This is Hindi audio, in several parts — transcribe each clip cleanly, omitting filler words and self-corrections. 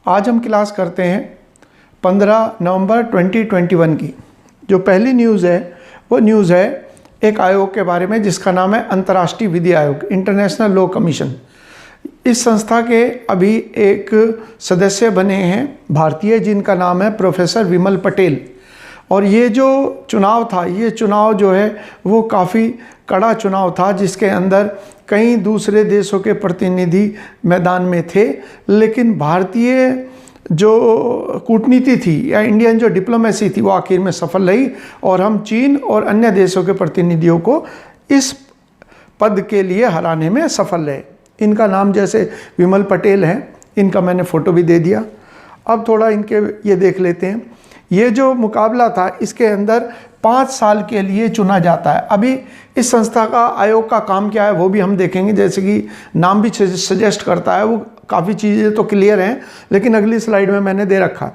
आज हम क्लास करते हैं 15 नवंबर 2021 की। जो पहली न्यूज़ है वो न्यूज़ है एक आयोग के बारे में जिसका नाम है अंतर्राष्ट्रीय विधि आयोग, इंटरनेशनल लॉ कमीशन। इस संस्था के अभी एक सदस्य बने हैं भारतीय, जिनका नाम है प्रोफेसर विमल पटेल। और ये जो चुनाव था, ये चुनाव जो है वो काफ़ी कड़ा चुनाव था, जिसके अंदर कई दूसरे देशों के प्रतिनिधि मैदान में थे, लेकिन भारतीय जो कूटनीति थी या इंडियन जो डिप्लोमेसी थी वो आखिर में सफल रही और हम चीन और अन्य देशों के प्रतिनिधियों को इस पद के लिए हराने में सफल रहे। इनका नाम जैसे विमल पटेल हैं, इनका मैंने फ़ोटो भी दे दिया। अब थोड़ा इनके ये देख लेते हैं। ये जो मुकाबला था इसके अंदर 5 साल के लिए चुना जाता है। अभी इस संस्था का आयोग का काम क्या है वो भी हम देखेंगे, जैसे कि नाम भी सजेस्ट करता है, वो काफ़ी चीज़ें तो क्लियर हैं, लेकिन अगली स्लाइड में मैंने दे रखा।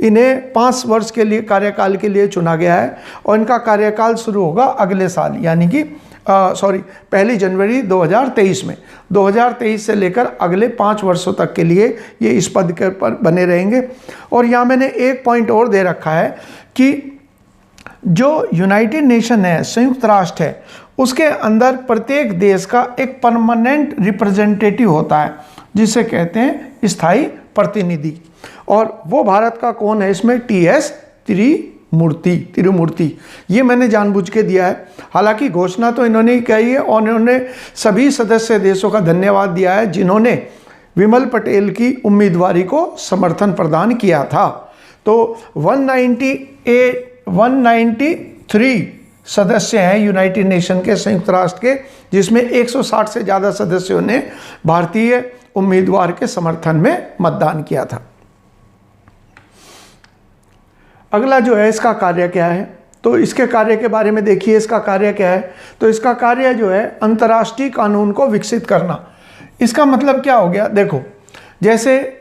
इन्हें 5 वर्ष के लिए कार्यकाल के लिए चुना गया है और इनका कार्यकाल शुरू होगा अगले साल, यानी कि 1 जनवरी 2023 में। 2023 से लेकर अगले 5 वर्षों तक के लिए ये इस पद के पर बने रहेंगे। और यहाँ मैंने एक पॉइंट और दे रखा है कि जो यूनाइटेड नेशन है, संयुक्त राष्ट्र है, उसके अंदर प्रत्येक देश का एक परमानेंट रिप्रेजेंटेटिव होता है जिसे कहते हैं स्थायी प्रतिनिधि। और वो भारत का कौन है इसमें? TS तिरुमूर्ति। ये मैंने जानबूझ के दिया है। हालांकि घोषणा तो इन्होंने ही कही है और इन्होंने सभी सदस्य देशों का धन्यवाद दिया है जिन्होंने विमल पटेल की उम्मीदवारी को समर्थन प्रदान किया था। तो 193 सदस्य हैं यूनाइटेड नेशन के, संयुक्त राष्ट्र के, जिसमें 160 से ज़्यादा सदस्यों ने भारतीय उम्मीदवार के समर्थन में मतदान किया था। अगला जो है इसका कार्य क्या है, तो इसके कार्य के बारे में देखिए। इसका कार्य क्या है? तो इसका कार्य जो है अंतर्राष्ट्रीय कानून को विकसित करना। इसका मतलब क्या हो गया? देखो, जैसे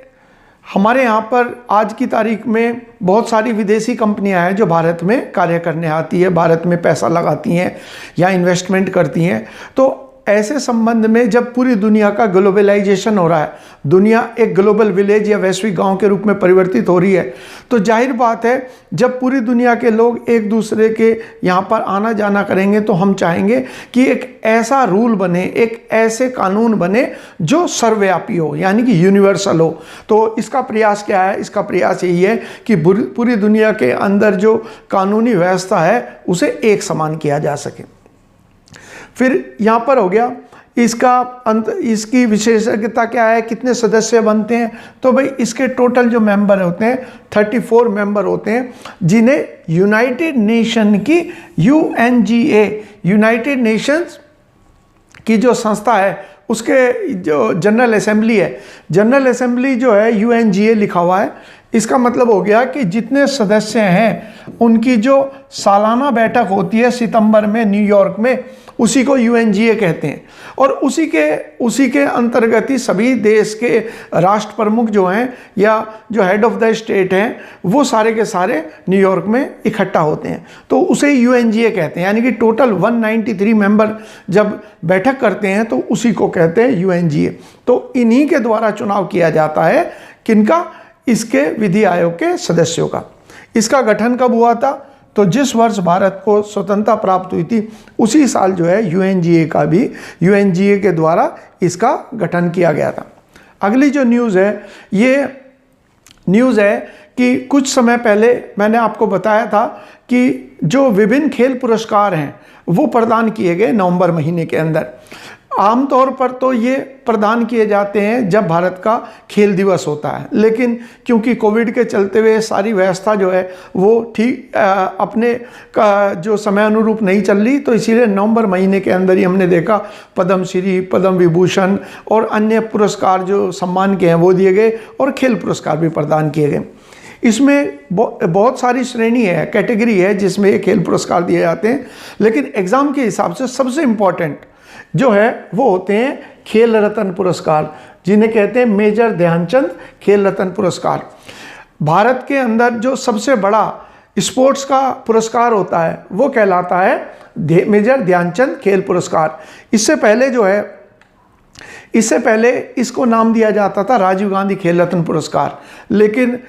हमारे यहाँ पर आज की तारीख में बहुत सारी विदेशी कंपनियां हैं जो भारत में कार्य करने आती है, भारत में पैसा लगाती हैं या इन्वेस्टमेंट करती हैं। तो ऐसे संबंध में जब पूरी दुनिया का ग्लोबलाइजेशन हो रहा है, दुनिया एक ग्लोबल विलेज या वैश्विक गांव के रूप में परिवर्तित हो रही है, तो जाहिर बात है जब पूरी दुनिया के लोग एक दूसरे के यहाँ पर आना जाना करेंगे तो हम चाहेंगे कि एक ऐसा रूल बने, एक ऐसे कानून बने जो सर्वव्यापी हो, यानी कि यूनिवर्सल हो। तो इसका प्रयास क्या है? इसका प्रयास यही है कि पूरी दुनिया के अंदर जो कानूनी व्यवस्था है उसे एक समान किया जा सके। फिर यहाँ पर हो गया इसकी विशेषज्ञता क्या है, कितने सदस्य बनते हैं? तो भाई इसके टोटल जो मेंबर होते हैं 34 मेंबर होते हैं, जिन्हें यूनाइटेड नेशन की UNGA, यूनाइटेड नेशंस की जो संस्था है उसके जो जनरल असेंबली है, जनरल असेंबली जो है UNGA लिखा हुआ है। इसका मतलब हो गया कि जितने सदस्य हैं उनकी जो सालाना बैठक होती है सितंबर में न्यूयॉर्क में, उसी को UNGA कहते हैं। और उसी के अंतर्गत ही सभी देश के राष्ट्र प्रमुख जो हैं या जो हेड ऑफ द स्टेट हैं वो सारे के सारे न्यूयॉर्क में इकट्ठा होते हैं, तो उसे UNGA कहते हैं। यानी कि टोटल 193 मेंबर जब बैठक करते हैं तो उसी को कहते हैं UNGA। तो इन्हीं के द्वारा चुनाव किया जाता है, किनका? इसके विधि आयोग के सदस्यों का। इसका गठन कब हुआ था? तो जिस वर्ष भारत को स्वतंत्रता प्राप्त हुई थी उसी साल जो है UNGA के द्वारा इसका गठन किया गया था। अगली जो न्यूज़ है, ये न्यूज़ है कि कुछ समय पहले मैंने आपको बताया था कि जो विभिन्न खेल पुरस्कार हैं वो प्रदान किए गए नवंबर महीने के अंदर। आमतौर पर तो ये प्रदान किए जाते हैं जब भारत का खेल दिवस होता है, लेकिन क्योंकि कोविड के चलते हुए सारी व्यवस्था जो है वो ठीक अपने का जो समय अनुरूप नहीं चल रही, तो इसीलिए नवंबर महीने के अंदर ही हमने देखा पद्मश्री, पद्म विभूषण और अन्य पुरस्कार जो सम्मान के हैं वो दिए गए और खेल पुरस्कार भी प्रदान किए गए। इसमें बहुत सारी श्रेणी है, कैटेगरी है जिसमें ये खेल पुरस्कार दिए जाते हैं, लेकिन एग्ज़ाम के हिसाब से सबसे इम्पॉर्टेंट जो है वो होते हैं खेल रत्न पुरस्कार, जिन्हें कहते हैं मेजर ध्यानचंद खेल रत्न पुरस्कार। भारत के अंदर जो सबसे बड़ा स्पोर्ट्स का पुरस्कार होता है वो कहलाता है मेजर ध्यानचंद खेल पुरस्कार। इससे पहले जो है इससे पहले इसको नाम दिया जाता था राजीव गांधी खेल रत्न पुरस्कार, लेकिन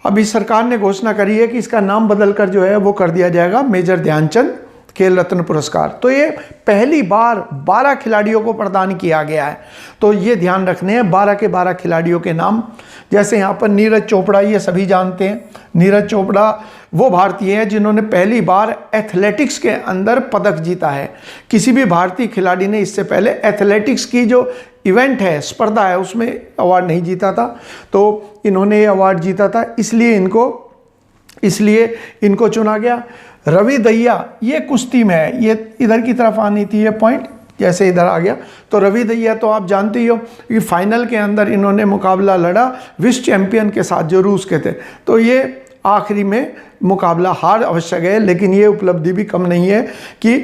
अभी सरकार ने घोषणा करी है कि इसका नाम बदलकर जो है वो कर दिया जाएगा मेजर ध्यानचंद खेल रत्न पुरस्कार। तो ये पहली बार 12 खिलाड़ियों को प्रदान किया गया है। तो ये ध्यान रखने हैं 12 के 12 खिलाड़ियों के नाम। जैसे यहाँ पर नीरज चोपड़ा, ये सभी जानते हैं। नीरज चोपड़ा वो भारतीय है जिन्होंने पहली बार एथलेटिक्स के अंदर पदक जीता है। किसी भी भारतीय खिलाड़ी ने इससे पहले एथलेटिक्स की जो इवेंट है, स्पर्धा है, उसमें अवार्ड नहीं जीता था। तो इन्होंने ये अवार्ड जीता था, इसलिए इनको चुना गया। रवि दहिया, ये कुश्ती में है, ये इधर की तरफ आनी थी ये पॉइंट, जैसे इधर आ गया। तो रवि दहिया तो आप जानते ही हो कि फाइनल के अंदर इन्होंने मुकाबला लड़ा विश्व चैंपियन के साथ जो रूस के थे। तो ये आखिरी में मुकाबला हार अवश्य गए, लेकिन ये उपलब्धि भी कम नहीं है कि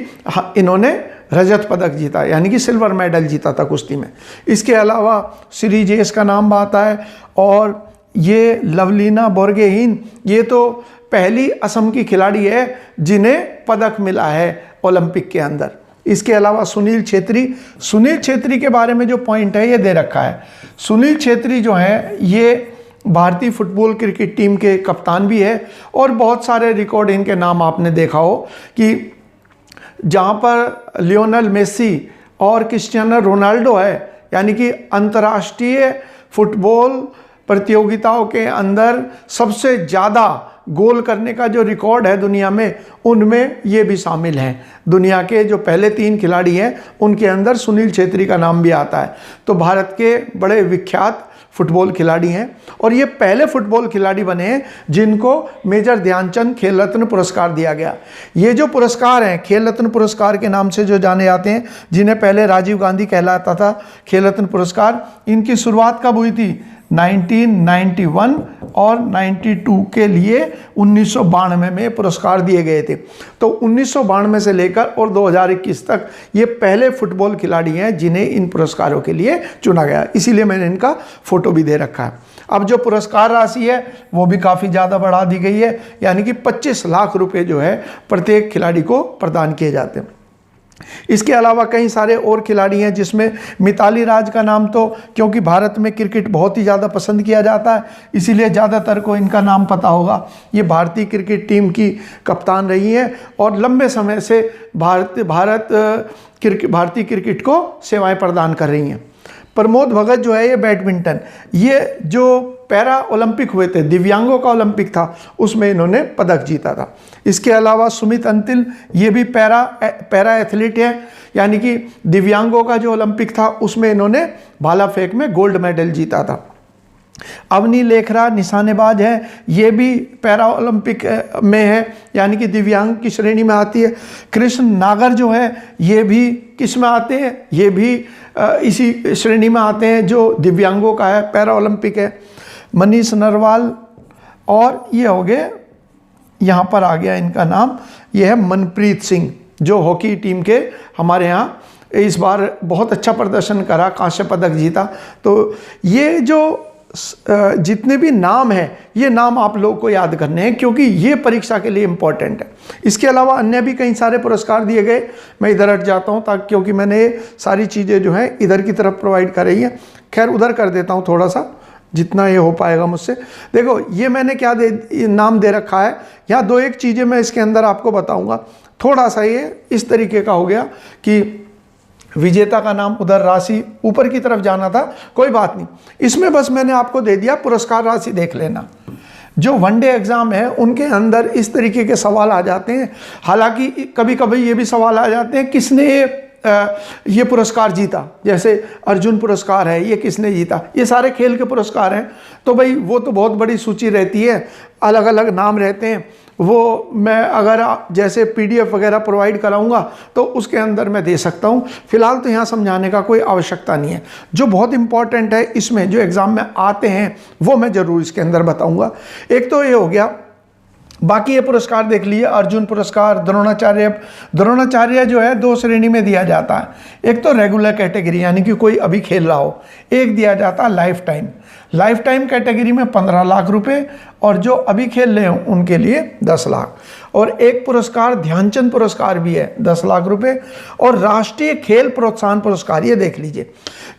इन्होंने रजत पदक जीता, यानी कि सिल्वर मेडल जीता था कुश्ती में। इसके अलावा श्रीजेश का नाम आता है, और ये लवलीना बोर्गोहेन, ये तो पहली असम की खिलाड़ी है जिन्हें पदक मिला है ओलंपिक के अंदर। इसके अलावा सुनील छेत्री के बारे में जो पॉइंट है ये दे रखा है। सुनील छेत्री जो है ये भारतीय फुटबॉल क्रिकेट टीम के कप्तान भी है, और बहुत सारे रिकॉर्ड इनके नाम आपने देखा हो कि जहाँ पर लियोनेल मेसी और क्रिस्टियानो रोनाल्डो है, यानी कि अंतर्राष्ट्रीय फुटबॉल प्रतियोगिताओं के अंदर सबसे ज़्यादा गोल करने का जो रिकॉर्ड है दुनिया में, उनमें ये भी शामिल हैं। दुनिया के जो पहले 3 खिलाड़ी हैं उनके अंदर सुनील छेत्री का नाम भी आता है। तो भारत के बड़े विख्यात फुटबॉल खिलाड़ी हैं, और ये पहले फुटबॉल खिलाड़ी बने हैं जिनको मेजर ध्यानचंद खेल रत्न पुरस्कार दिया गया। ये जो पुरस्कार हैं खेल रत्न पुरस्कार के नाम से जो जाने जाते हैं, जिन्हें पहले राजीव गांधी कहलाता था खेल रत्न पुरस्कार, इनकी शुरुआत कब हुई थी? 1991 और 92 के लिए 1992 में पुरस्कार दिए गए थे। तो 1992 से लेकर और 2021 तक ये पहले फुटबॉल खिलाड़ी हैं जिन्हें इन पुरस्कारों के लिए चुना गया, इसीलिए मैंने इनका फोटो भी दे रखा है। अब जो पुरस्कार राशि है वो भी काफ़ी ज़्यादा बढ़ा दी गई है, यानी कि 25 लाख रुपए जो है प्रत्येक खिलाड़ी को प्रदान किए जाते हैं। इसके अलावा कई सारे और खिलाड़ी हैं, जिसमें मिताली राज का नाम, तो क्योंकि भारत में क्रिकेट बहुत ही ज़्यादा पसंद किया जाता है इसीलिए ज़्यादातर को इनका नाम पता होगा। ये भारतीय क्रिकेट टीम की कप्तान रही हैं और लंबे समय से भारतीय क्रिकेट को सेवाएं प्रदान कर रही हैं। प्रमोद भगत जो है ये बैडमिंटन, ये जो पैरा ओलंपिक हुए थे, दिव्यांगों का ओलंपिक था, उसमें इन्होंने पदक जीता था। इसके अलावा सुमित अंतिल, ये भी पैरा एथलीट है, यानी कि दिव्यांगों का जो ओलंपिक था उसमें इन्होंने भाला फेंक में गोल्ड मेडल जीता था। अवनी लेखरा निशानेबाज है, ये भी पैरा ओलंपिक में है, यानी कि दिव्यांग की श्रेणी में आती है। कृष्ण नागर जो है ये भी किस में आते हैं? ये भी इसी श्रेणी में आते हैं जो दिव्यांगों का है, पैरा ओलंपिक है। मनीष नरवाल, और ये हो गए, यहाँ पर आ गया इनका नाम, ये है मनप्रीत सिंह, जो हॉकी टीम के हमारे यहाँ इस बार बहुत अच्छा प्रदर्शन करा, कांस्य पदक जीता। तो ये जो जितने भी नाम हैं ये नाम आप लोगों को याद करने हैं, क्योंकि ये परीक्षा के लिए इम्पोर्टेंट है। इसके अलावा अन्य भी कई सारे पुरस्कार दिए गए। मैं इधर हट जाता हूँ ताकि, क्योंकि मैंने सारी चीज़ें जो हैं इधर की तरफ प्रोवाइड कर रही है। खैर उधर कर देता हूँ थोड़ा सा, जितना ये हो पाएगा मुझसे। देखो ये मैंने क्या नाम दे रखा है, यहाँ 2-1 चीज़ें मैं इसके अंदर आपको बताऊँगा। थोड़ा सा ये इस तरीके का हो गया कि विजेता का नाम उधर राशि ऊपर की तरफ जाना था, कोई बात नहीं, इसमें बस मैंने आपको दे दिया पुरस्कार राशि देख लेना। जो वनडे एग्ज़ाम है उनके अंदर इस तरीके के सवाल आ जाते हैं। हालांकि कभी कभी ये भी सवाल आ जाते हैं किसने ये पुरस्कार जीता, जैसे अर्जुन पुरस्कार है, ये किसने जीता, ये सारे खेल के पुरस्कार हैं। तो भाई वो तो बहुत बड़ी सूची रहती है, अलग अलग नाम रहते हैं। वो मैं अगर जैसे PDF वगैरह प्रोवाइड कराऊंगा तो उसके अंदर मैं दे सकता हूं। फिलहाल तो यहाँ समझाने का कोई आवश्यकता नहीं है। जो बहुत इंपॉर्टेंट है इसमें, जो एग्ज़ाम में आते हैं, वो मैं ज़रूर इसके अंदर बताऊंगा। एक तो ये हो गया, बाकी ये पुरस्कार देख लिए, अर्जुन पुरस्कार, द्रोणाचार्य जो है 2 श्रेणी में दिया जाता है। एक तो रेगुलर कैटेगरी, यानी कि कोई अभी खेल रहा हो, एक दिया जाता है लाइफ टाइम कैटेगरी में 15 लाख रुपए, और जो अभी खेल रहे हैं उनके लिए 10 लाख। और एक पुरस्कार ध्यानचंद पुरस्कार भी है 10 लाख रुपए, और राष्ट्रीय खेल प्रोत्साहन पुरस्कार, ये देख लीजिए,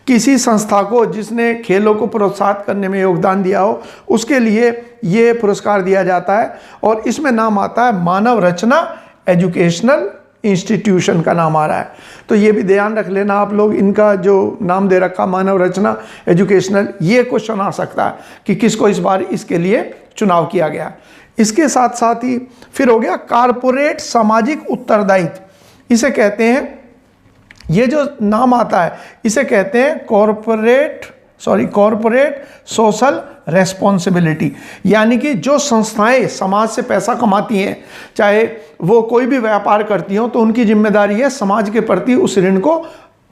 किसी संस्था को जिसने खेलों को प्रोत्साहित करने में योगदान दिया हो उसके लिए ये पुरस्कार दिया जाता है। और इसमें नाम आता है मानव रचना एजुकेशनल इंस्टीट्यूशन का नाम आ रहा है, तो ये भी ध्यान रख लेना आप लोग, इनका जो नाम दे रखा मानव रचना एजुकेशनल, ये क्वेश्चन आ सकता है कि किसको इस बार इसके लिए चुनाव किया गया। इसके साथ साथ ही फिर हो गया कारपोरेट सामाजिक उत्तरदायित्व, इसे कहते हैं, ये जो नाम आता है इसे कहते हैं कॉरपोरेट सोशल रेस्पॉन्सिबिलिटी, यानी कि जो संस्थाएं समाज से पैसा कमाती हैं, चाहे वो कोई भी व्यापार करती हो, तो उनकी जिम्मेदारी है समाज के प्रति उस ऋण को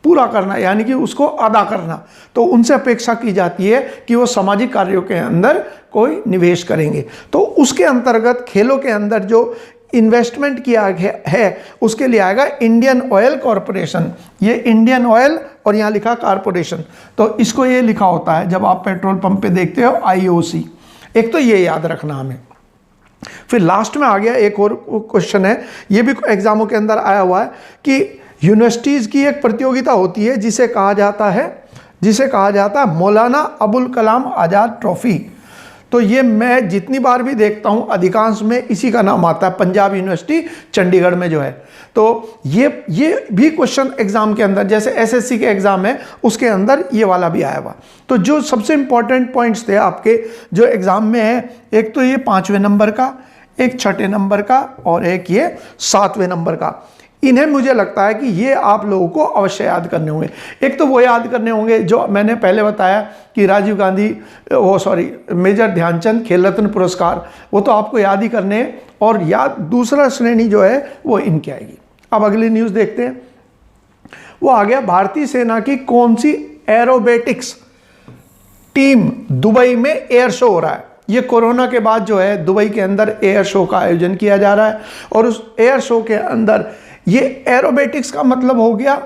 पूरा करना, यानी कि उसको अदा करना। तो उनसे अपेक्षा की जाती है कि वो सामाजिक कार्यों के अंदर कोई निवेश करेंगे। तो उसके अंतर्गत खेलों के अंदर जो इन्वेस्टमेंट किया है उसके लिए आएगा इंडियन ऑयल कॉरपोरेशन, ये इंडियन ऑयल और यहाँ लिखा कॉरपोरेशन, तो इसको ये लिखा होता है जब आप पेट्रोल पंप पे देखते हो IOC। एक तो ये याद रखना हमें। फिर लास्ट में आ गया एक और क्वेश्चन है, ये भी एग्जामों के अंदर आया हुआ है कि यूनिवर्सिटीज़ की एक प्रतियोगिता होती है जिसे कहा जाता है मौलाना अबुल कलाम आज़ाद ट्रॉफी। तो ये मैं जितनी बार भी देखता हूँ अधिकांश में इसी का नाम आता है, पंजाब यूनिवर्सिटी चंडीगढ़ में जो है। तो ये भी क्वेश्चन एग्जाम के अंदर, जैसे SSC के एग्जाम है उसके अंदर ये वाला भी आया हुआ। तो जो सबसे इंपॉर्टेंट पॉइंट्स थे आपके जो एग्जाम में है, एक तो ये 5वें नंबर का, एक 6ठे नंबर का, और एक ये 7वें नंबर का। इन्हें मुझे लगता है कि ये आप लोगों को अवश्य याद करने होंगे। एक तो वो याद करने होंगे जो मैंने पहले बताया कि राजीव गांधी मेजर ध्यानचंद खेल रत्न पुरस्कार, वो तो आपको याद ही करने हैं, और याद दूसरा श्रेणी जो है वो इनकी आएगी। अब अगली न्यूज़ देखते हैं, वो आ गया भारतीय सेना की कौन सी एरोबेटिक्स टीम दुबई में एयर शो हो रहा है। ये कोरोना के बाद जो है दुबई के अंदर एयर शो का आयोजन किया जा रहा है, और उस एयर शो के अंदर ये एरोबेटिक्स का मतलब हो गया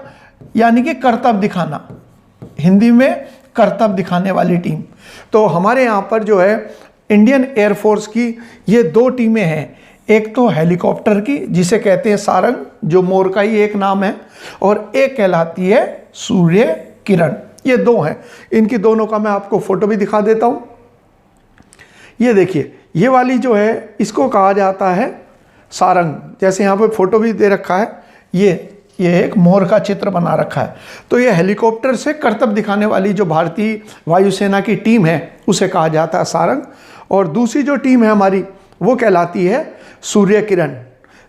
यानी कि करतब दिखाना, हिंदी में करतब दिखाने वाली टीम। तो हमारे यहाँ पर जो है इंडियन एयरफोर्स की ये 2 टीमें हैं, एक तो हेलीकॉप्टर की जिसे कहते हैं सारंग, जो मोर का ही एक नाम है, और एक कहलाती है सूर्य किरण। ये 2 हैं, इनकी दोनों का मैं आपको फोटो भी दिखा देता हूँ। ये देखिए, ये वाली जो है इसको कहा जाता है सारंग, जैसे यहाँ पे फोटो भी दे रखा है, ये एक मोर का चित्र बना रखा है। तो ये हेलीकॉप्टर से करतब दिखाने वाली जो भारतीय वायुसेना की टीम है उसे कहा जाता है सारंग, और दूसरी जो टीम है हमारी वो कहलाती है सूर्य किरण।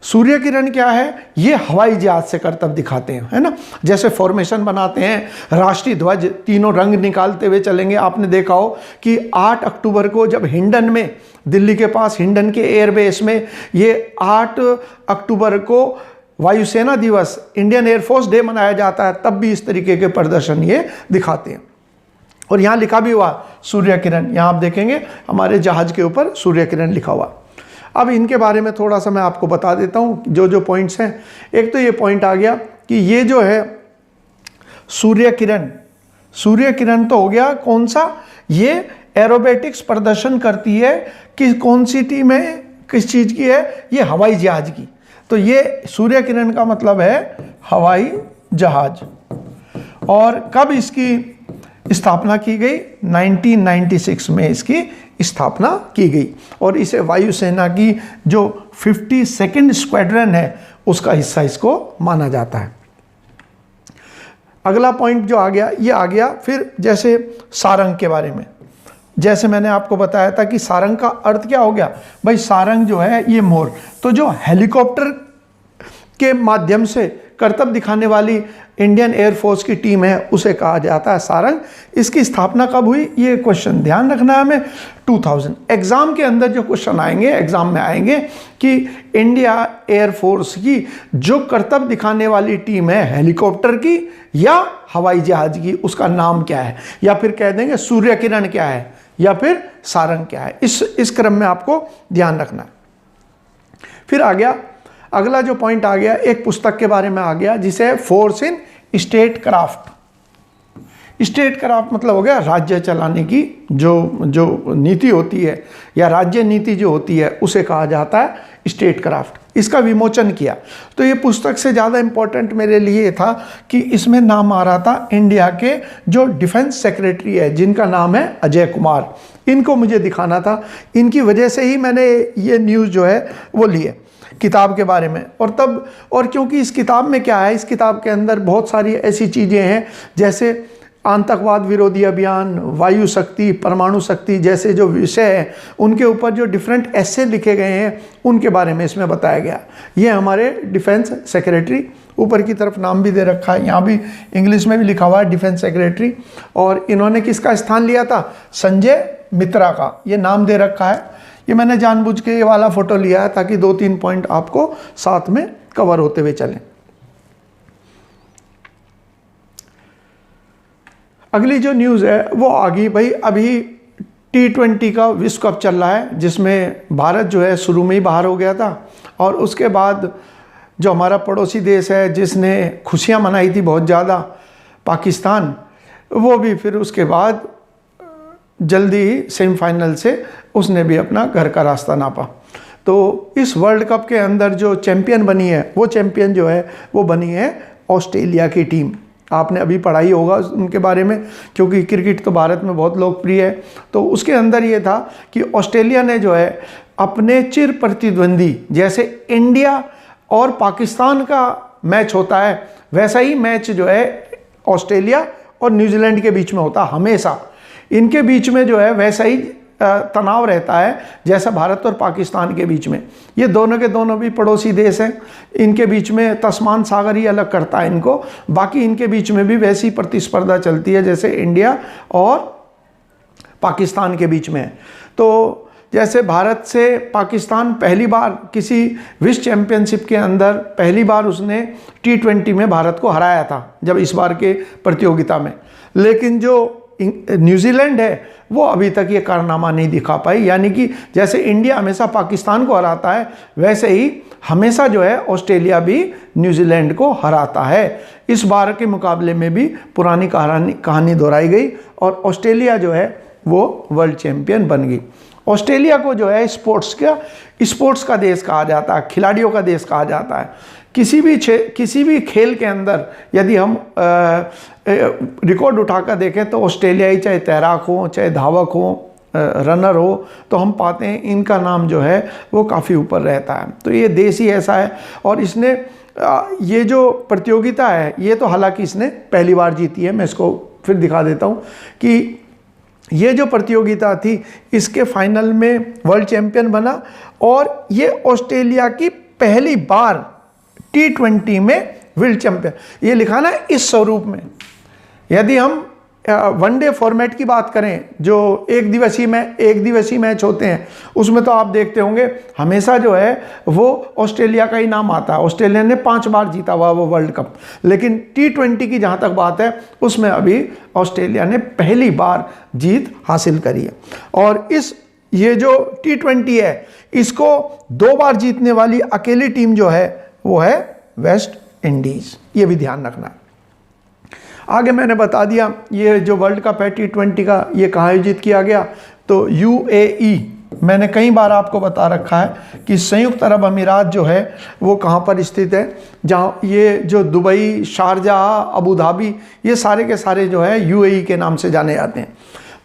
सूर्य किरण क्या है, ये हवाई जहाज से करतब दिखाते हैं, है ना, जैसे फॉर्मेशन बनाते हैं, राष्ट्रीय ध्वज तीनों रंग निकालते हुए चलेंगे। आपने देखा हो कि 8 अक्टूबर को जब हिंडन में, दिल्ली के पास हिंडन के एयरबेस में, ये 8 अक्टूबर को वायुसेना दिवस, इंडियन एयरफोर्स डे मनाया जाता है, तब भी इस तरीके के प्रदर्शन ये दिखाते हैं। और यहाँ लिखा भी हुआ सूर्य किरण, यहाँ आप देखेंगे हमारे जहाज के ऊपर सूर्य किरण लिखा हुआ। अब इनके बारे में थोड़ा सा मैं आपको बता देता हूँ जो पॉइंट्स हैं। एक तो ये पॉइंट आ गया कि ये जो है सूर्य किरण तो हो गया कौन सा, ये एरोबेटिक्स प्रदर्शन करती है कि कौन सी टीम है, किस चीज़ की है, ये हवाई जहाज की। तो ये सूर्य किरण का मतलब है हवाई जहाज। और कब इसकी स्थापना की गई, 1996 में इसकी स्थापना की गई, और इसे वायुसेना की जो 52nd स्क्वाड्रन है उसका हिस्सा इसको माना जाता है। अगला पॉइंट जो आ गया, ये आ गया फिर जैसे सारंग के बारे में। जैसे मैंने आपको बताया था कि सारंग का अर्थ क्या हो गया भाई, सारंग जो है ये मोर। तो जो हेलीकॉप्टर के माध्यम से करतब दिखाने वाली इंडियन एयरफोर्स की टीम है उसे कहा जाता है सारंग। इसकी स्थापना कब हुई, ये क्वेश्चन ध्यान रखना है हमें। 2000 एग्जाम के अंदर जो क्वेश्चन आएंगे, एग्जाम में आएंगे कि इंडिया एयरफोर्स की जो करतब दिखाने वाली टीम है हेलीकॉप्टर की या हवाई जहाज की, उसका नाम क्या है, या फिर कह देंगे सूर्य किरण क्या है, या फिर सारंग क्या है। इस क्रम में आपको ध्यान रखना है। फिर आ गया अगला जो पॉइंट आ गया, एक पुस्तक के बारे में आ गया जिसे force in state craft. State craft मतलब हो गया राज्य चलाने की जो नीति होती है या राज्य नीति जो होती है उसे कहा जाता है स्टेट क्राफ्ट। इसका विमोचन किया। तो ये पुस्तक से ज़्यादा इम्पोर्टेंट मेरे लिए था कि इसमें नाम आ रहा था इंडिया के जो डिफेंस सेक्रेटरी है जिनका नाम है अजय कुमार, इनको मुझे दिखाना था। इनकी वजह से ही मैंने ये न्यूज़ जो है वो ली है किताब के बारे में। और क्योंकि इस किताब में क्या है, इस किताब के अंदर बहुत सारी ऐसी चीज़ें हैं जैसे आतंकवाद विरोधी अभियान, वायु शक्ति, परमाणु शक्ति जैसे जो विषय हैं उनके ऊपर जो डिफरेंट ऐसे लिखे गए हैं उनके बारे में इसमें बताया गया। ये हमारे डिफेंस सेक्रेटरी, ऊपर की तरफ नाम भी दे रखा है, यहाँ भी इंग्लिश में भी लिखा हुआ है डिफेंस सेक्रेटरी। और इन्होंने किसका स्थान लिया था? संजय मित्रा का ये नाम दे रखा है। ये मैंने जानबूझ के ये वाला फोटो लिया है ताकि 2-3 पॉइंट आपको साथ में कवर होते हुए चलें। अगली जो न्यूज़ है वो आ गई भाई, अभी T20 का विश्व कप चल रहा है जिसमें भारत जो है शुरू में ही बाहर हो गया था। और उसके बाद जो हमारा पड़ोसी देश है जिसने खुशियां मनाई थी बहुत ज़्यादा, पाकिस्तान, वो भी फिर उसके बाद जल्दी ही सेमीफाइनल से उसने भी अपना घर का रास्ता नापा। तो इस वर्ल्ड कप के अंदर जो चैंपियन बनी है वो चैंपियन जो है वो बनी है ऑस्ट्रेलिया की टीम। आपने अभी पढ़ाई होगा उनके बारे में, क्योंकि क्रिकेट तो भारत में बहुत लोकप्रिय है। तो उसके अंदर ये था कि ऑस्ट्रेलिया ने जो है अपने चिर प्रतिद्वंदी, जैसे इंडिया और पाकिस्तान का मैच होता है वैसा ही मैच जो है ऑस्ट्रेलिया और न्यूजीलैंड के बीच में होता है हमेशा। इनके बीच में जो है वैसा ही तनाव रहता है जैसा भारत और पाकिस्तान के बीच में। ये दोनों के दोनों भी पड़ोसी देश हैं, इनके बीच में तस्मान सागर ही अलग करता है इनको, बाकी इनके बीच में भी वैसी प्रतिस्पर्धा चलती है जैसे इंडिया और पाकिस्तान के बीच में है। तो जैसे भारत से पाकिस्तान पहली बार किसी विश्व चैंपियनशिप के अंदर पहली बार उसने T20 में भारत को हराया था जब इस बार के प्रतियोगिता में, लेकिन जो न्यूजीलैंड है वो अभी तक ये कारनामा नहीं दिखा पाई। यानी कि जैसे इंडिया हमेशा पाकिस्तान को हराता है वैसे ही हमेशा जो है ऑस्ट्रेलिया भी न्यूजीलैंड को हराता है। इस बार के मुकाबले में भी पुरानी कहानी दोहराई गई और ऑस्ट्रेलिया जो है वो वर्ल्ड चैंपियन बन गई। ऑस्ट्रेलिया को जो है स्पोर्ट्स का देश कहा जाता है, खिलाड़ियों का देश कहा जाता है। किसी भी खेल के अंदर यदि हम रिकॉर्ड उठाकर देखें तो ऑस्ट्रेलिया ही, चाहे तैराक हो, चाहे धावक हो, रनर हो, तो हम पाते हैं इनका नाम जो है वो काफ़ी ऊपर रहता है। तो ये देश ही ऐसा है। और इसने ये जो प्रतियोगिता है ये तो हालांकि इसने पहली बार जीती है। मैं इसको फिर दिखा देता हूँ कि ये जो प्रतियोगिता थी इसके फाइनल में वर्ल्ड चैंपियन बना और ये ऑस्ट्रेलिया की पहली बार T20 में वर्ल्ड चैंपियन। ये लिखा ना इस स्वरूप में। यदि हम वनडे फॉर्मेट की बात करें जो एक दिवसीय मैच होते हैं उसमें तो आप देखते होंगे हमेशा जो है वो ऑस्ट्रेलिया का ही नाम आता है। ऑस्ट्रेलिया ने 5 बार जीता हुआ वो वर्ल्ड कप, लेकिन T20 की जहाँ तक बात है उसमें अभी ऑस्ट्रेलिया ने पहली बार जीत हासिल करी है। और ये जो T20 है इसको 2 बार जीतने वाली अकेली टीम जो है वो है वेस्ट इंडीज़। ये भी ध्यान रखना। आगे मैंने बता दिया ये जो वर्ल्ड कप है T20 का ये कहाँ आयोजित किया गया, तो UAE। मैंने कई बार आपको बता रखा है कि संयुक्त अरब अमीरात जो है वो कहाँ पर स्थित है, जहाँ ये जो दुबई, शारजाह, अबू धाबी ये सारे के सारे जो है UAE के नाम से जाने जाते हैं।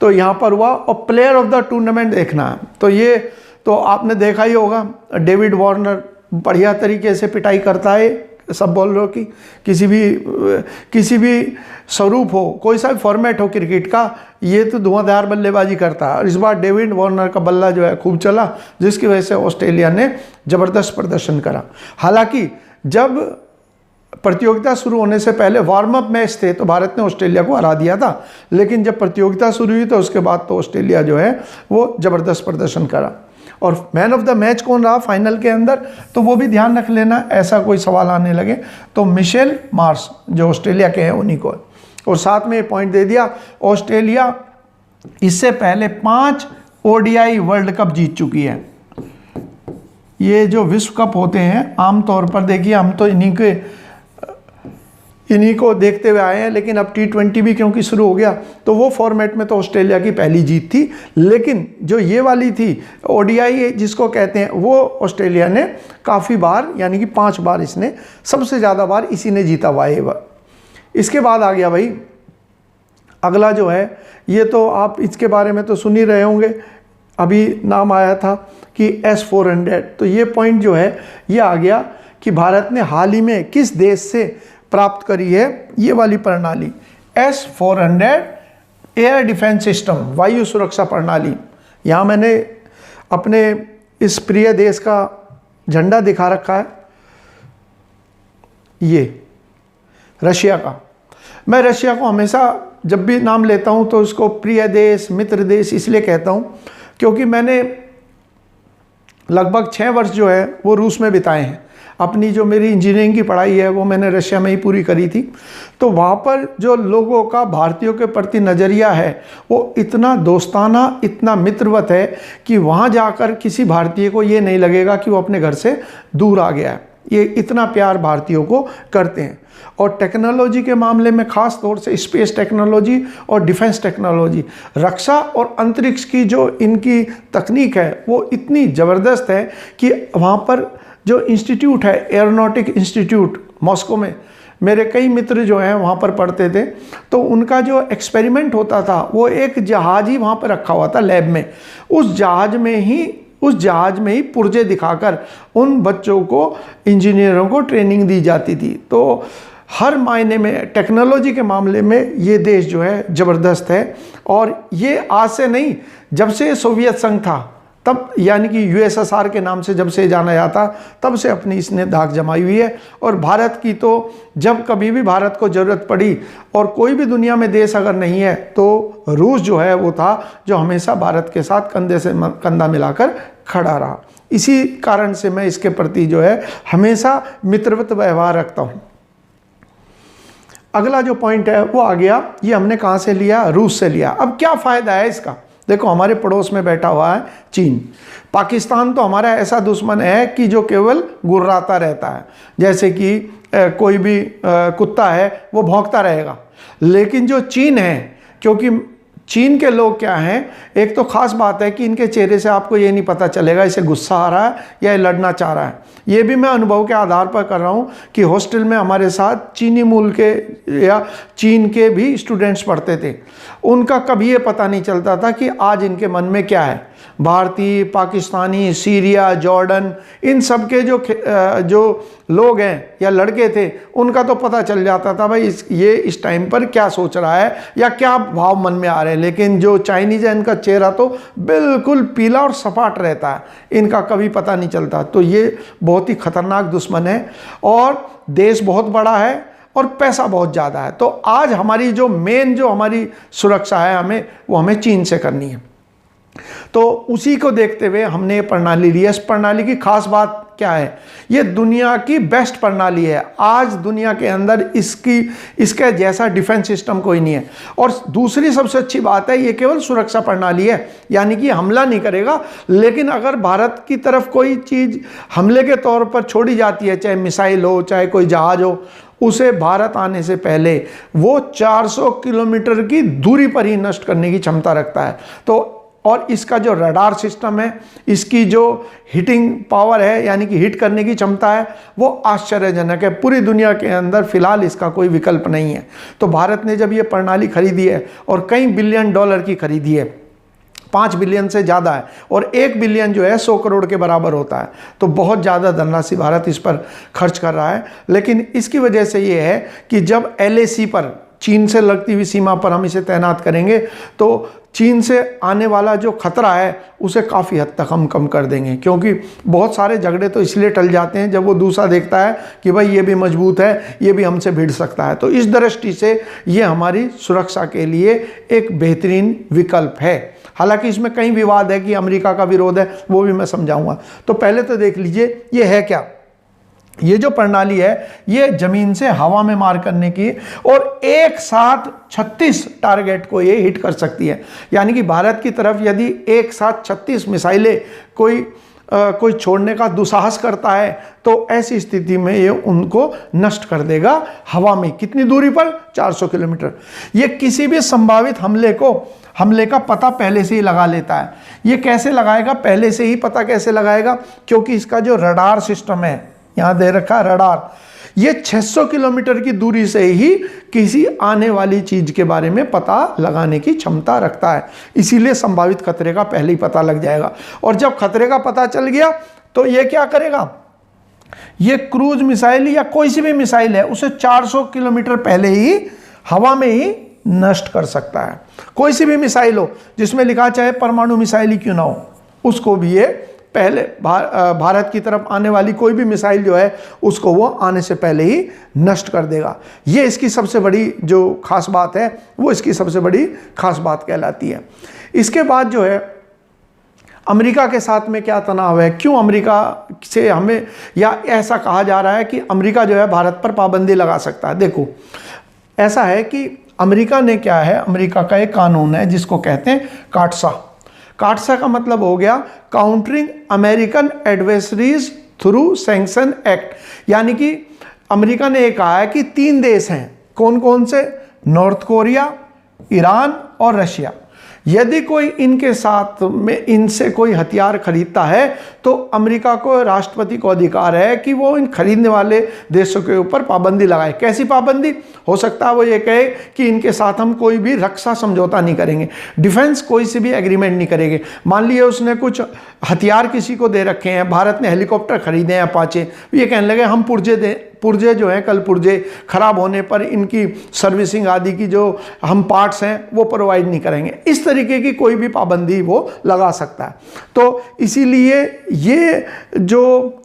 तो यहाँ पर हुआ। और प्लेयर ऑफ द टूर्नामेंट देखना है तो ये तो आपने देखा ही होगा, डेविड वार्नर बढ़िया तरीके से पिटाई करता है सब बॉलरों की। किसी भी स्वरूप हो, कोई सा भी फॉर्मेट हो क्रिकेट का, ये तो धुआंधार बल्लेबाजी करता है। और इस बार डेविड वार्नर का बल्ला जो है खूब चला जिसकी वजह से ऑस्ट्रेलिया ने ज़बरदस्त प्रदर्शन करा। हालांकि जब प्रतियोगिता शुरू होने से पहले वार्म अप मैच थे तो भारत ने ऑस्ट्रेलिया को हरा दिया था, लेकिन जब प्रतियोगिता शुरू हुई तो उसके बाद तो ऑस्ट्रेलिया जो है वो ज़बरदस्त प्रदर्शन करा। और मैन ऑफ द मैच कौन रहा फाइनल के अंदर, तो वो भी ध्यान रख लेना, ऐसा कोई सवाल आने लगे तो मिशेल मार्श जो ऑस्ट्रेलिया के हैं उन्हीं को। और साथ में ये पॉइंट दे दिया ऑस्ट्रेलिया इससे पहले 5 ODI वर्ल्ड कप जीत चुकी है। ये जो विश्व कप होते हैं आमतौर पर देखिए हम तो इन्हीं के इन्हीं को देखते हुए आए हैं। लेकिन अब T20 भी क्योंकि शुरू हो गया, तो वो फॉर्मेट में तो ऑस्ट्रेलिया की पहली जीत थी, लेकिन जो ये वाली थी ODI जिसको कहते हैं, वो ऑस्ट्रेलिया ने काफ़ी बार, यानी कि 5 बार इसने, सबसे ज़्यादा बार इसी ने जीता हुआ है। इसके बाद आ गया भाई अगला जो है, ये तो आप इसके बारे में तो सुन ही रहे होंगे, अभी नाम आया था कि S-400। तो ये पॉइंट जो है ये आ गया कि भारत ने हाल ही में किस देश से प्राप्त करी है ये वाली प्रणाली, S-400 एयर डिफेंस सिस्टम, वायु सुरक्षा प्रणाली। यहाँ मैंने अपने इस प्रिय देश का झंडा दिखा रखा है, ये रशिया का। मैं रशिया को हमेशा जब भी नाम लेता हूँ तो उसको प्रिय देश, मित्र देश इसलिए कहता हूँ क्योंकि मैंने लगभग 6 वर्ष जो है वो रूस में बिताए हैं। अपनी जो मेरी इंजीनियरिंग की पढ़ाई है वो मैंने रशिया में ही पूरी करी थी। तो वहाँ पर जो लोगों का भारतीयों के प्रति नज़रिया है वो इतना दोस्ताना, इतना मित्रवत है कि वहाँ जाकर किसी भारतीय को ये नहीं लगेगा कि वो अपने घर से दूर आ गया है। ये इतना प्यार भारतीयों को करते हैं। और टेक्नोलॉजी के मामले में ख़ास तौर से स्पेस टेक्नोलॉजी और डिफेंस टेक्नोलॉजी, रक्षा और अंतरिक्ष की जो इनकी तकनीक है वो इतनी ज़बरदस्त है कि वहाँ पर जो इंस्टीट्यूट है, एरोनॉटिक इंस्टीट्यूट मॉस्को में, मेरे कई मित्र जो हैं वहाँ पर पढ़ते थे, तो उनका जो एक्सपेरिमेंट होता था वो एक जहाज़ ही वहाँ पर रखा हुआ था लैब में। उस जहाज़ में ही पुर्जे दिखाकर उन बच्चों को, इंजीनियरों को ट्रेनिंग दी जाती थी। तो हर मायने में टेक्नोलॉजी के मामले में ये देश जो है ज़बरदस्त है। और ये आज से नहीं, जब से सोवियत संघ था तब, यानी कि USSR के नाम से जब से जाना जाता, तब से अपनी इसने धाक जमाई हुई है। और भारत की तो जब कभी भी भारत को ज़रूरत पड़ी, और कोई भी दुनिया में देश अगर नहीं है तो रूस जो है वो था जो हमेशा भारत के साथ कंधे से कंधा मिलाकर खड़ा रहा। इसी कारण से मैं इसके प्रति जो है हमेशा मित्रवत व्यवहार रखता हूँ। अगला जो पॉइंट है वो आ गया, ये हमने कहाँ से लिया? रूस से लिया। अब क्या फ़ायदा है इसका? देखो, हमारे पड़ोस में बैठा हुआ है चीन। पाकिस्तान तो हमारा ऐसा दुश्मन है कि जो केवल गुर्राता रहता है, जैसे कि कोई भी कुत्ता है वो भौंकता रहेगा। लेकिन जो चीन है, क्योंकि चीन के लोग क्या हैं, एक तो ख़ास बात है कि इनके चेहरे से आपको ये नहीं पता चलेगा इसे गुस्सा आ रहा है या ये लड़ना चाह रहा है। ये भी मैं अनुभव के आधार पर कर रहा हूँ कि हॉस्टल में हमारे साथ चीनी मूल के या चीन के भी स्टूडेंट्स पढ़ते थे। उनका कभी ये पता नहीं चलता था कि आज इनके मन में क्या है। भारतीय, पाकिस्तानी, सीरिया, जॉर्डन, इन सब के जो लोग हैं या लड़के थे, उनका तो पता चल जाता था भाई ये इस टाइम पर क्या सोच रहा है या क्या भाव मन में आ रहे हैं। लेकिन जो चाइनीज़ है, इनका चेहरा तो बिल्कुल पीला और सपाट रहता है, इनका कभी पता नहीं चलता। तो ये बहुत ही खतरनाक दुश्मन है। और देश बहुत बड़ा है और पैसा बहुत ज़्यादा है। तो आज हमारी जो मेन जो हमारी सुरक्षा है हमें चीन से करनी है। तो उसी को देखते हुए हमने ये प्रणाली ली है। इस प्रणाली की खास बात क्या है? ये दुनिया की बेस्ट प्रणाली है। आज दुनिया के अंदर इसके जैसा डिफेंस सिस्टम कोई नहीं है। और दूसरी सबसे अच्छी बात है, ये केवल सुरक्षा प्रणाली है, यानी कि हमला नहीं करेगा। लेकिन अगर भारत की तरफ कोई चीज़ हमले के तौर पर छोड़ी जाती है, चाहे मिसाइल हो, चाहे कोई जहाज हो, उसे भारत आने से पहले वो 400 किलोमीटर की दूरी पर ही नष्ट करने की क्षमता रखता है। तो और इसका जो रडार सिस्टम है, इसकी जो हिटिंग पावर है, यानी कि हिट करने की क्षमता है, वो आश्चर्यजनक है। पूरी दुनिया के अंदर फिलहाल इसका कोई विकल्प नहीं है। तो भारत ने जब ये प्रणाली खरीदी है, और कई बिलियन डॉलर की खरीदी है, 5 बिलियन से ज़्यादा है, और 1 बिलियन जो है 100 करोड़ के बराबर होता है। तो बहुत ज़्यादा धनराशि भारत इस पर खर्च कर रहा है। लेकिन इसकी वजह से ये है कि जब LAC पर, चीन से लगती हुई सीमा पर हम इसे तैनात करेंगे, तो चीन से आने वाला जो खतरा है उसे काफ़ी हद तक हम कम कर देंगे। क्योंकि बहुत सारे झगड़े तो इसलिए टल जाते हैं जब वो दूसरा देखता है कि भाई ये भी मजबूत है, ये भी हमसे भिड़ सकता है। तो इस दृष्टि से ये हमारी सुरक्षा के लिए एक बेहतरीन विकल्प है। हालांकि इसमें कई विवाद है कि अमेरिका का विरोध है, वो भी मैं समझाऊंगा। तो पहले तो देख लीजिए ये है क्या। ये जो प्रणाली है ये जमीन से हवा में मार करने की, और एक साथ 36 टारगेट को ये हिट कर सकती है। यानी कि भारत की तरफ यदि एक साथ 36 मिसाइलें कोई कोई छोड़ने का दुस्साहस करता है तो ऐसी स्थिति में ये उनको नष्ट कर देगा हवा में। कितनी दूरी पर? 400 किलोमीटर। ये किसी भी संभावित हमले का पता पहले से ही लगा लेता है। ये कैसे लगाएगा? पहले से ही पता कैसे लगाएगा? क्योंकि इसका जो रडार सिस्टम है, यहाँ दे रखा है रडार, ये 600 किलोमीटर की दूरी से ही किसी आने वाली चीज के बारे में पता लगाने की क्षमता रखता है। इसीलिए संभावित खतरे का पहले ही पता लग जाएगा। और जब खतरे का पता चल गया तो ये क्या करेगा? ये क्रूज मिसाइल या कोई सी भी मिसाइल है उसे 400 किलोमीटर पहले ही हवा में ही नष्ट कर सकता है। कोई सी भी मिसाइल हो, जिसमें लिखा चाहे परमाणु मिसाइल ही क्यों ना हो, उसको भी ये पहले भारत की तरफ आने वाली कोई भी मिसाइल जो है उसको वो आने से पहले ही नष्ट कर देगा। ये इसकी सबसे बड़ी जो खास बात है, वो इसकी सबसे बड़ी खास बात कहलाती है। इसके बाद जो है अमेरिका के साथ में क्या तनाव है? क्यों अमेरिका से हमें, या ऐसा कहा जा रहा है कि अमेरिका जो है भारत पर पाबंदी लगा सकता है। देखो, ऐसा है कि अमेरिका ने क्या है, अमेरिका का एक कानून है जिसको कहते हैं काटसा। काटसा का मतलब हो गया countering American adversaries through sanction act. यानी कि अमेरिका ने कहा है कि 3 देश हैं, कौन कौन से? नॉर्थ कोरिया, ईरान और रशिया। यदि कोई इनके साथ में इनसे कोई हथियार खरीदता है तो अमेरिका को, राष्ट्रपति को अधिकार है कि वो इन खरीदने वाले देशों के ऊपर पाबंदी लगाए। कैसी पाबंदी? हो सकता है वो ये कहे कि इनके साथ हम कोई भी रक्षा समझौता नहीं करेंगे, डिफेंस कोई से भी एग्रीमेंट नहीं करेंगे। मान लिए उसने कुछ हथियार किसी को दे रखे हैं, भारत ने हेलीकॉप्टर खरीदे हैं अपाचे, ये कहने लगे हम पुर्जे जो हैं, कल पुर्जे खराब होने पर इनकी सर्विसिंग आदि की जो हम पार्ट्स हैं वो प्रोवाइड नहीं करेंगे। इस तरीके की कोई भी पाबंदी वो लगा सकता है। तो इसीलिए ये जो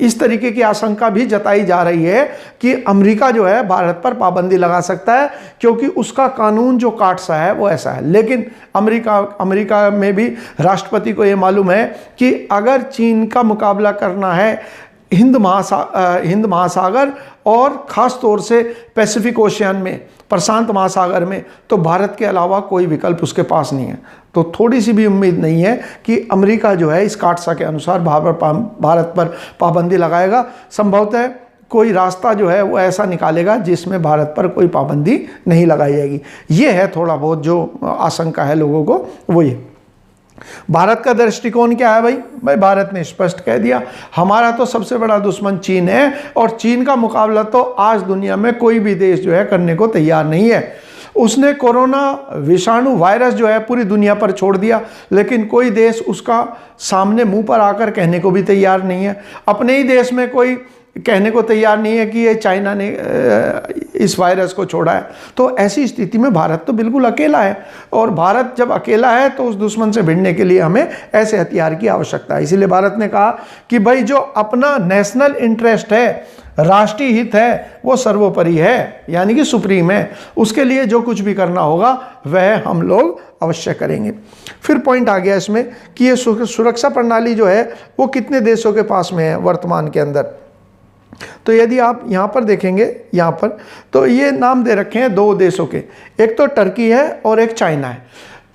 इस तरीके की आशंका भी जताई जा रही है कि अमेरिका जो है भारत पर पाबंदी लगा सकता है, क्योंकि उसका कानून जो काटसा है वो ऐसा है। लेकिन अमेरिका में भी राष्ट्रपति को ये मालूम है कि अगर चीन का मुकाबला करना है हिंद महासागर और ख़ास तौर से पैसिफिक ओशियन में, प्रशांत महासागर में, तो भारत के अलावा कोई विकल्प उसके पास नहीं है। तो थोड़ी सी भी उम्मीद नहीं है कि अमेरिका जो है इस काटसा के अनुसार भारत पर पाबंदी लगाएगा। संभवतः कोई रास्ता जो है वो ऐसा निकालेगा जिसमें भारत पर कोई पाबंदी नहीं लगाई जाएगी। ये है थोड़ा बहुत जो आशंका है लोगों को, वो ये। भारत का दृष्टिकोण क्या है भाई? भारत ने स्पष्ट कह दिया हमारा तो सबसे बड़ा दुश्मन चीन है, और चीन का मुकाबला तो आज दुनिया में कोई भी देश जो है करने को तैयार नहीं है। उसने कोरोना विषाणु वायरस जो है पूरी दुनिया पर छोड़ दिया, लेकिन कोई देश उसका सामने मुंह पर आकर कहने को भी तैयार नहीं है। अपने ही देश में कोई कहने को तैयार नहीं है कि ये चाइना ने इस वायरस को छोड़ा है। तो ऐसी स्थिति में भारत तो बिल्कुल अकेला है, और भारत जब अकेला है तो उस दुश्मन से भिड़ने के लिए हमें ऐसे हथियार की आवश्यकता है। इसीलिए भारत ने कहा कि भाई जो अपना नेशनल इंटरेस्ट है, राष्ट्रीय हित है, वो सर्वोपरि है, यानी कि सुप्रीम है। उसके लिए जो कुछ भी करना होगा वह हम लोग अवश्य करेंगे। फिर पॉइंट आ गया इसमें कि ये सुरक्षा प्रणाली जो है वो कितने देशों के पास में है वर्तमान के अंदर। तो यदि आप यहाँ पर देखेंगे, यहाँ पर तो ये नाम दे रखे हैं 2 देशों के, एक तो टर्की है और एक चाइना है।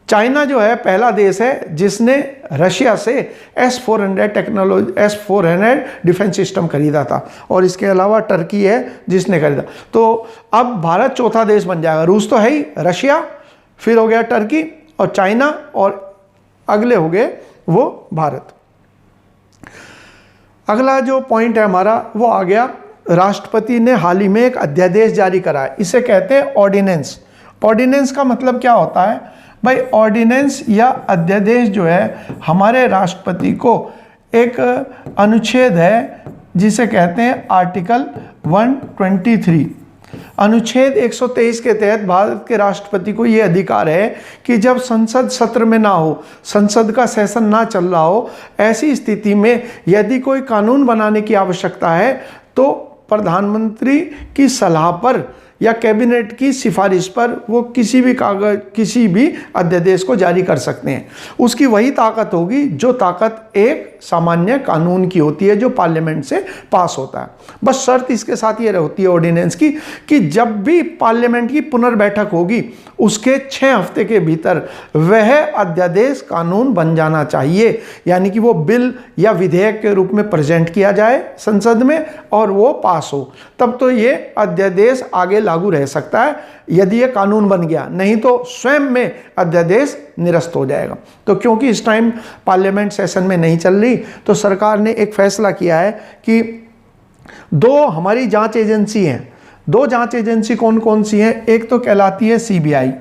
चाइना जो है पहला देश है जिसने रशिया से S-400 डिफेंस सिस्टम खरीदा था, और इसके अलावा टर्की है जिसने खरीदा। तो अब भारत चौथा देश बन जाएगा। रूस तो है ही, रशिया, फिर हो गया टर्की और चाइना, और अगले हो गए वो भारत। अगला जो पॉइंट है हमारा वो आ गया, राष्ट्रपति ने हाल ही में एक अध्यादेश जारी करा है, इसे कहते हैं ऑर्डिनेंस। ऑर्डिनेंस का मतलब क्या होता है भाई? ऑर्डिनेंस या अध्यादेश जो है हमारे राष्ट्रपति को एक अनुच्छेद है जिसे कहते हैं आर्टिकल 123। अनुच्छेद 123 के तहत भारत के राष्ट्रपति को ये अधिकार है कि जब संसद सत्र में ना हो, संसद का सेशन ना चल रहा हो, ऐसी स्थिति में यदि कोई कानून बनाने की आवश्यकता है तो प्रधानमंत्री की सलाह पर या कैबिनेट की सिफारिश पर वो किसी भी अध्यादेश को जारी कर सकते हैं। उसकी वही ताकत होगी जो ताकत एक सामान्य कानून की होती है जो पार्लियामेंट से पास होता है। बस शर्त इसके साथ ये होती है ऑर्डिनेंस की कि जब भी पार्लियामेंट की पुनर्बैठक होगी उसके 6 हफ्ते के भीतर वह अध्यादेश कानून बन जाना चाहिए, यानी कि वो बिल या विधेयक के रूप में प्रेजेंट किया जाए संसद में और वो पास हो, तब तो ये अध्यादेश आगे लागू रह सकता है यदि ये कानून बन गया, नहीं तो स्वयं में अध्यादेश निरस्त हो जाएगा। तो क्योंकि इस टाइम पार्लियामेंट सेशन में नहीं चल रही तो सरकार ने एक फैसला किया है कि 2 हमारी जांच एजेंसी हैं। 2 जांच एजेंसी कौन कौन सी हैं? एक तो कहलाती है सीबीआई,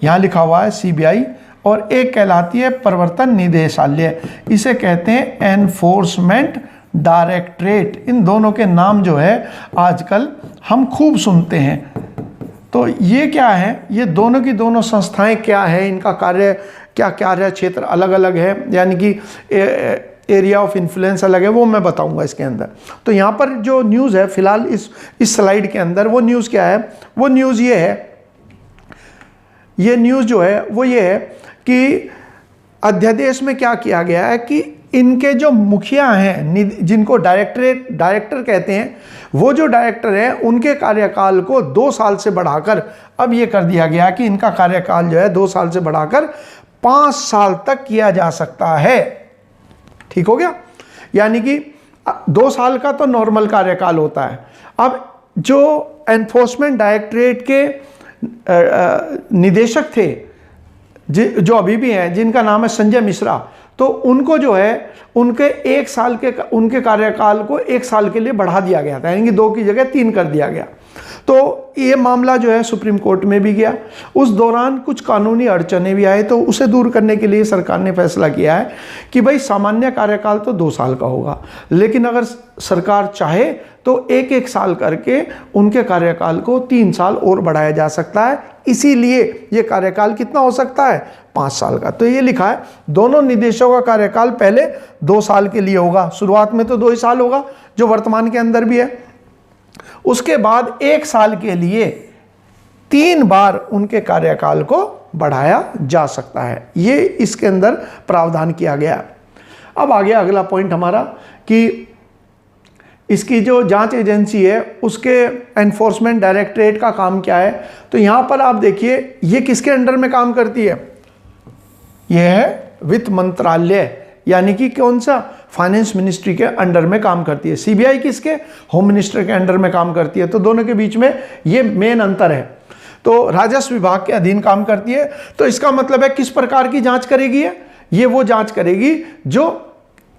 यहाँ लिखा हुआ है सीबीआई, और एक कहलाती है प्रवर्तन निदेशालय, इसे कहते हैं एनफोर्समेंट डायरेक्टरेट। इन दोनों के नाम जो है आजकल हम खूब सुनते हैं। तो ये क्या है, ये दोनों की दोनों संस्थाएं क्या है, इनका कार्य क्षेत्र अलग अलग है, यानी कि एरिया ऑफ इन्फ्लुएंस अलग है, वो मैं बताऊंगा इसके अंदर। तो यहाँ पर जो न्यूज़ है फिलहाल इस स्लाइड के अंदर, वो न्यूज़ क्या है? वो न्यूज़ ये है, ये न्यूज़ जो है वो ये है कि अध्यादेश में क्या किया गया है कि इनके जो मुखिया हैं, जिनको डायरेक्टर कहते हैं, वो जो डायरेक्टर हैं उनके कार्यकाल को 2 साल से बढ़ाकर अब ये कर दिया गया कि इनका कार्यकाल जो है 2 साल से बढ़ाकर 5 साल तक किया जा सकता है। ठीक हो गया? यानी कि 2 साल का तो नॉर्मल कार्यकाल होता है। अब जो एनफोर्समेंट डायरेक्टरेट के निदेशक थे जो अभी भी हैं, जिनका नाम है संजय मिश्रा, तो उनको जो है उनके 1 साल के उनके कार्यकाल को 1 साल के लिए बढ़ा दिया गया था, यानी कि 2 की जगह 3 कर दिया गया। तो ये मामला जो है सुप्रीम कोर्ट में भी गया। उस दौरान कुछ कानूनी अड़चने भी आए, तो उसे दूर करने के लिए सरकार ने फैसला किया है कि भाई सामान्य कार्यकाल तो 2 साल का होगा, लेकिन अगर सरकार चाहे तो 1-1 साल करके उनके कार्यकाल को 3 साल और बढ़ाया जा सकता है। इसीलिए ये कार्यकाल कितना हो सकता है? 5 साल का। तो ये लिखा है दोनों निदेशकों का कार्यकाल पहले 2 साल के लिए होगा, शुरुआत में तो 2 ही साल होगा जो वर्तमान के अंदर भी है। उसके बाद 1 साल के लिए 3 बार उनके कार्यकाल को बढ़ाया जा सकता है। ये इसके अंदर प्रावधान किया गया। अब आ गया अगला पॉइंट हमारा कि इसकी जो जांच एजेंसी है उसके एनफोर्समेंट डायरेक्टरेट का काम क्या है। तो यहाँ पर आप देखिए ये किसके अंडर में काम करती है? यह है वित्त मंत्रालय, यानी कि कौन सा? फाइनेंस मिनिस्ट्री के अंडर में काम करती है। सीबीआई किसके? होम मिनिस्टर के अंडर में काम करती है। तो दोनों के बीच में ये मेन अंतर है। तो राजस्व विभाग के अधीन काम करती है। तो इसका मतलब है किस प्रकार की जांच करेगी ये वो जांच करेगी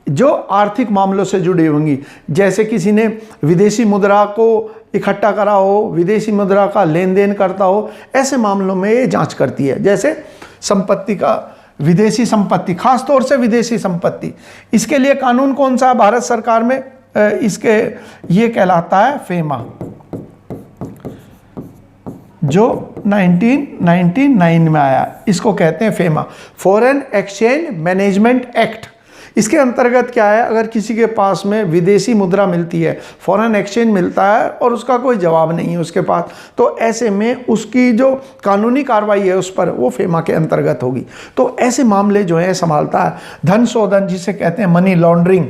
जो आर्थिक मामलों से जुड़ी होंगी, जैसे किसी ने विदेशी मुद्रा को इकट्ठा करा हो, विदेशी मुद्रा का लेन देन करता हो, ऐसे मामलों में ये जांच करती है। जैसे संपत्ति का, विदेशी संपत्ति, खास तौर से विदेशी संपत्ति, इसके लिए कानून कौन सा है भारत सरकार में? इसके ये कहलाता है फेमा, जो 1999 में आया। इसको कहते हैं FEMA, foreign exchange management act. इसके अंतर्गत क्या है, अगर किसी के पास में विदेशी मुद्रा मिलती है, फॉरेन एक्सचेंज मिलता है और उसका कोई जवाब नहीं है उसके पास, तो ऐसे में उसकी जो कानूनी कार्रवाई है उस पर, वो फेमा के अंतर्गत होगी। तो ऐसे मामले जो है संभालता है। धन शोधन जिसे कहते हैं मनी लॉन्ड्रिंग,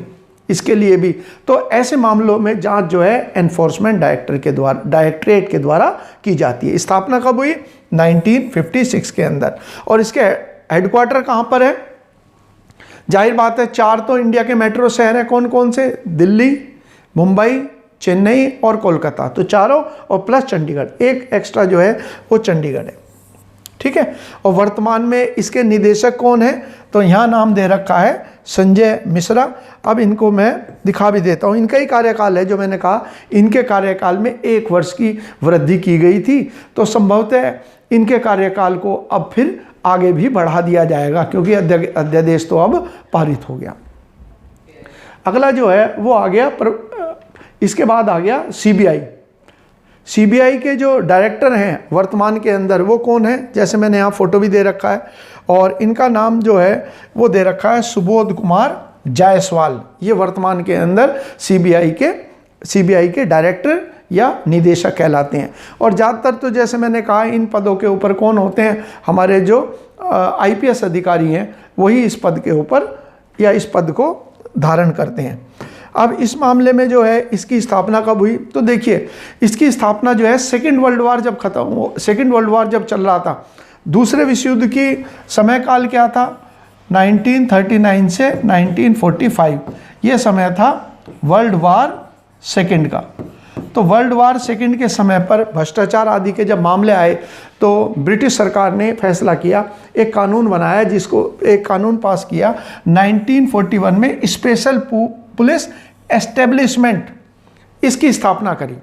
इसके लिए भी। तो ऐसे मामलों में जांच जो है एनफोर्समेंट डायरेक्टरेट के द्वारा की जाती है। स्थापना कब हुई? 1956 के अंदर। और इसके हेडक्वार्टर कहाँ पर है? जाहिर बात है 4 तो इंडिया के मेट्रो शहर हैं। कौन कौन से? दिल्ली, मुंबई, चेन्नई और कोलकाता। तो चारों और प्लस चंडीगढ़, एक एक्स्ट्रा जो है वो चंडीगढ़ है। ठीक है। और वर्तमान में इसके निदेशक कौन है? तो यहाँ नाम दे रखा है संजय मिश्रा। अब इनको मैं दिखा भी देता हूँ। इनका ही कार्यकाल है, जो मैंने कहा इनके कार्यकाल में 1 वर्ष की वृद्धि की गई थी। तो संभवतः इनके कार्यकाल को अब फिर आगे भी बढ़ा दिया जाएगा, क्योंकि अध्यादेश तो अब पारित हो गया। अगला जो है वो आ गया इसके बाद आ गया सीबीआई। सीबीआई के जो डायरेक्टर हैं वर्तमान के अंदर वो कौन है? जैसे मैंने यहाँ फोटो भी दे रखा है, और इनका नाम जो है वो दे रखा है सुबोध कुमार जायसवाल। ये वर्तमान के अंदर सीबीआई के डायरेक्टर या निदेशक कहलाते हैं। और ज़्यादातर तो जैसे मैंने कहा इन पदों के ऊपर कौन होते हैं, हमारे जो IPS अधिकारी हैं वही इस पद के ऊपर या इस पद को धारण करते हैं। अब इस मामले में जो है इसकी स्थापना कब हुई, तो देखिए इसकी स्थापना जो है सेकेंड वर्ल्ड वार जब खत्म हो, सेकेंड वर्ल्ड वार जब चल रहा था, दूसरे विश्व युद्ध की समय काल क्या था, 1939 से 1945 ये समय था वर्ल्ड वार सेकेंड का। तो वर्ल्ड वार सेकेंड के समय पर भ्रष्टाचार आदि के जब मामले आए तो ब्रिटिश सरकार ने फैसला किया, एक कानून बनाया, जिसको एक कानून पास किया 1941 में, स्पेशल पुलिस एस्टेब्लिशमेंट, इसकी स्थापना करी।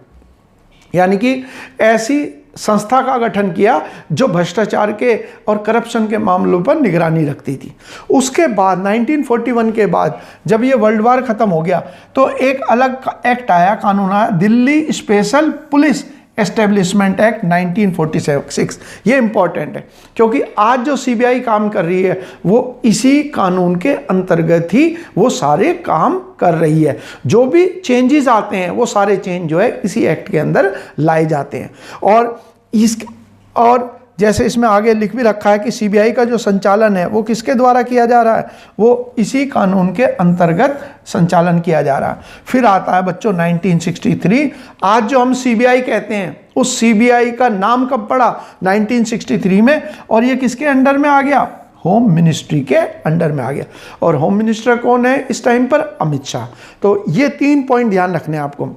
यानी कि ऐसी संस्था का गठन किया जो भ्रष्टाचार के और करप्शन के मामलों पर निगरानी रखती थी। उसके बाद 1941 के बाद जब ये वर्ल्ड वार खत्म हो गया तो एक अलग एक्ट आया, कानून आया, Delhi special police establishment act 1946। ये इंपॉर्टेंट है क्योंकि आज जो CBI काम कर रही है वो इसी कानून के अंतर्गत ही वो सारे काम कर रही है। जो भी चेंजेस आते हैं वो सारे चेंज जो है इसी एक्ट के अंदर लाए जाते हैं। और जैसे इसमें आगे लिख भी रखा है कि CBI का जो संचालन है वो किसके द्वारा किया जा रहा है, वो इसी कानून के अंतर्गत संचालन किया जा रहा है। फिर आता है बच्चों 1963। आज जो हम CBI कहते हैं उस CBI का नाम कब पड़ा, 1963 में, और ये किसके अंडर में आ गया, होम मिनिस्ट्री के अंडर में आ गया। और होम मिनिस्टर कौन है इस टाइम पर, अमित शाह। तो ये 3 पॉइंट ध्यान रखने हैं आपको।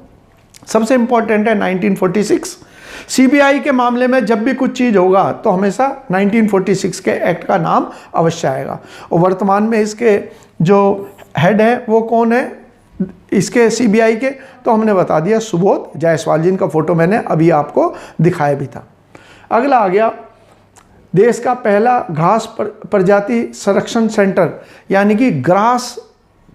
सबसे इंपॉर्टेंट है 1946। CBI के मामले में जब भी कुछ चीज़ होगा तो हमेशा 1946 के एक्ट का नाम अवश्य आएगा। और वर्तमान में इसके जो हेड है वो कौन है इसके CBI के, तो हमने बता दिया, सुबोध जायसवाल, जिनका फोटो मैंने अभी आपको दिखाया भी था। अगला आ गया देश का पहला घास प्रजाति संरक्षण सेंटर, यानी कि grass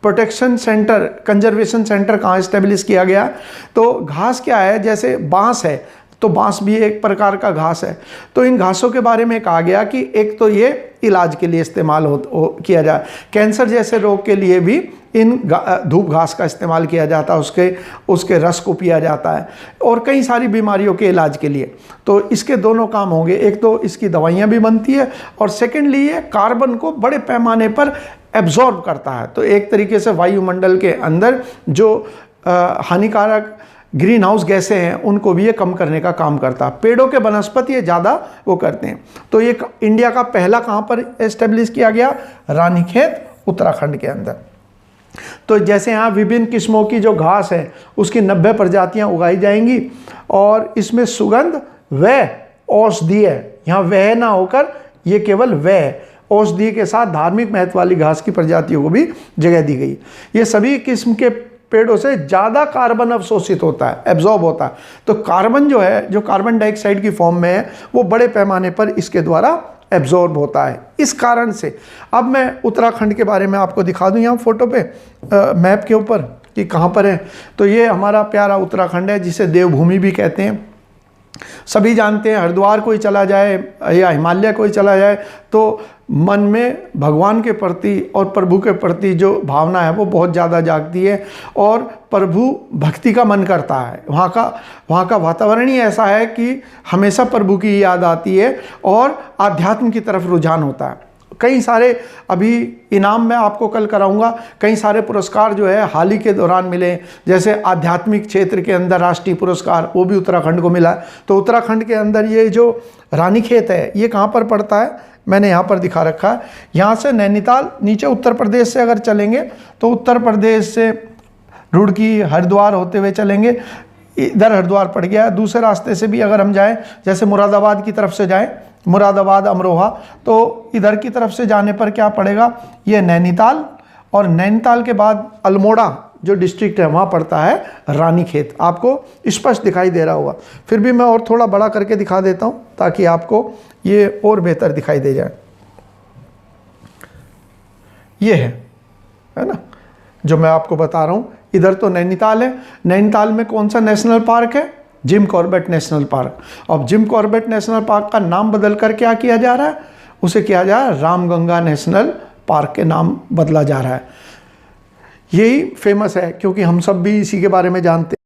protection centre, conservation centre कहाँ इस्टेब्लिश किया गया। तो घास क्या है, जैसे बांस है तो बांस भी एक प्रकार का घास है। तो इन घासों के बारे में कहा गया कि एक तो ये इलाज के लिए इस्तेमाल किया जाए, कैंसर जैसे रोग के लिए भी इन धूप घास का इस्तेमाल किया जाता है, उसके रस को पिया जाता है, और कई सारी बीमारियों के इलाज के लिए। तो इसके दोनों काम होंगे, एक तो इसकी दवाइयाँ भी बनती है और सेकेंडली ये कार्बन को बड़े पैमाने पर एब्जॉर्ब करता है। तो एक तरीके से वायुमंडल के अंदर जो हानिकारक ग्रीन हाउस गैसें हैं उनको भी ये कम करने का काम करता है। पेड़ों के वनस्पति ये ज़्यादा वो करते हैं। तो ये इंडिया का पहला कहाँ पर एस्टेब्लिश किया गया, रानीखेत उत्तराखंड के अंदर। तो जैसे यहाँ विभिन्न किस्मों की जो घास है उसकी 90 प्रजातियाँ उगाई जाएंगी और इसमें सुगंध व औषधीय, यहाँ वह ना होकर ये केवल वह, औषधि के साथ धार्मिक महत्व वाली घास की प्रजातियों को भी जगह दी गई। ये सभी किस्म के पेड़ों से ज़्यादा कार्बन अवशोषित होता है, एब्जॉर्ब होता है। तो कार्बन जो है, जो कार्बन डाइऑक्साइड की फॉर्म में है, वो बड़े पैमाने पर इसके द्वारा एब्जॉर्ब होता है। इस कारण से अब मैं उत्तराखंड के बारे में आपको दिखा दूं यहाँ फोटो पे मैप के ऊपर कि कहाँ पर है। तो ये हमारा प्यारा उत्तराखंड है जिसे देवभूमि भी कहते हैं। सभी जानते हैं हरिद्वार कोई चला जाए या हिमालय कोई चला जाए तो मन में भगवान के प्रति और प्रभु के प्रति जो भावना है वो बहुत ज़्यादा जागती है और प्रभु भक्ति का मन करता है। वहाँ का वातावरण ही ऐसा है कि हमेशा प्रभु की याद आती है और आध्यात्म की तरफ रुझान होता है। कई सारे अभी इनाम मैं आपको कल कराऊंगा, कई सारे पुरस्कार जो है हाल ही के दौरान मिले, जैसे आध्यात्मिक क्षेत्र के अंदर राष्ट्रीय पुरस्कार वो भी उत्तराखंड को मिला। तो उत्तराखंड के अंदर ये जो रानीखेत है ये कहाँ पर पड़ता है, मैंने यहाँ पर दिखा रखा है। यहाँ से नैनीताल नीचे उत्तर प्रदेश से अगर चलेंगे तो उत्तर प्रदेश से रुड़की हरिद्वार होते हुए चलेंगे, इधर हरिद्वार पड़ गया है। दूसरे रास्ते से भी अगर हम जाएं, जैसे मुरादाबाद की तरफ से जाएं, मुरादाबाद अमरोहा, तो इधर की तरफ से जाने पर क्या पड़ेगा, ये नैनीताल, और नैनीताल के बाद अल्मोड़ा जो डिस्ट्रिक्ट है वहाँ पड़ता है रानीखेत। आपको स्पष्ट दिखाई दे रहा होगा, फिर भी मैं और थोड़ा बड़ा करके दिखा देता हूँ ताकि आपको ये और बेहतर दिखाई दे जाए। ये है ना जो मैं आपको बता रहा हूँ। इधर तो नैनीताल है, नैनीताल में कौन सा नेशनल पार्क है, जिम कॉर्बेट नेशनल पार्क। अब जिम कॉर्बेट नेशनल पार्क का नाम बदल कर क्या किया जा रहा है, उसे किया जा रहा है रामगंगा नेशनल पार्क के नाम बदला जा रहा है। यही फेमस है क्योंकि हम सब भी इसी के बारे में जानते हैं।